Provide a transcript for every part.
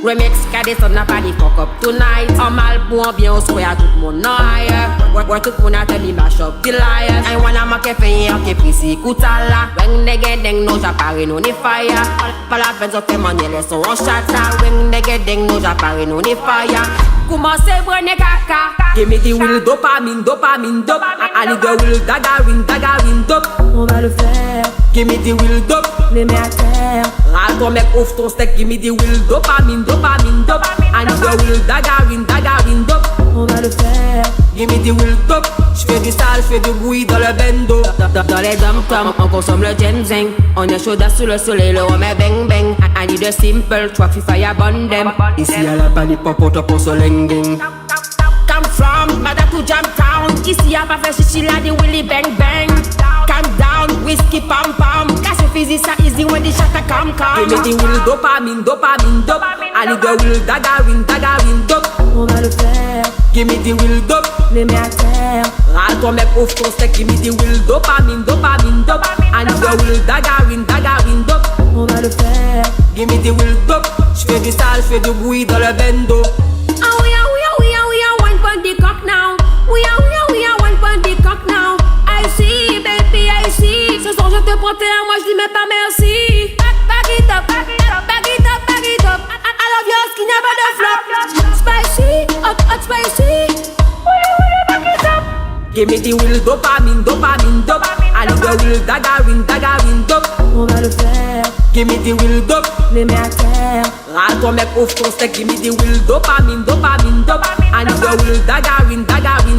Remix cadet on n'a pas dit cock up tonight. En mal bon bien on soit à tout le monde higher. Where tout le monde a tell me mash up the liars. I wanna make a fait que précis koutala. When they get ding no j'apparais non ni fire. Pas la peine de faire manier les sons en chata. When they get ding no j'apparais non ni fire. Commencez brûler caca. Give me the will dopamine, dopamine, dope. I need the will dagarin, dope. On va le faire, Give me the will dope. les mets à terre. Râle ton mec, ouvre ton steak. Give me the will dopamine, dopamine, dope. I need the will dagarin, dope. On va le faire, Give me the will dope. J'fais du sale, j'fais du bruit dans le bendo. Dans les dom-toms, on consomme le ginseng. On est chaud sous le soleil, le remet bang bang. I need a simple, truck fire bun them. Ici à la panique, popote pour ce lenging. Come from, Mada to Jam Town. Ici y'a pas fait chichi là, des willy bang bang. Calm down, whiskey pam pam. Casse physique ça easy when the shot a come. Give me the will dopamine, dopamine, dope. I need the will dagarin, dope. on va le faire, Give me the will dope. les mets à terre. Râle ton mec, ouvre ton steak. Give me the will dopamine, dopamine, dope. I need the will dagarin, dope. On va le faire, Give me the will dope. J'fais du sale, j'fais du bruit dans le bendo. ah we are one point the cock now. We are one point the cock now. I see, baby, I see. Ce soir je te prends tes moi je dis mais pas merci. Back it up, back it up, back it up, back it up. I love your skin, never the flop. Spicy, hot spicy. Back it up. Give me the will dopamine, dopamine, dope. I need the will dagarin, dope. On va le faire, Give me the will dope. les mets à terre. Râle ton mec, ouvre ton steak. Give me the will dopamine, dopamine, dope. I need the will dagarin,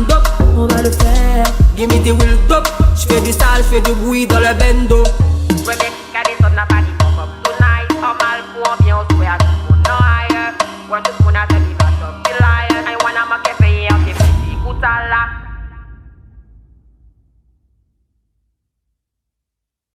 dope. On va le faire, Give me the will dope. J'fais du sale, j'fais du bruit dans le bendo. Remix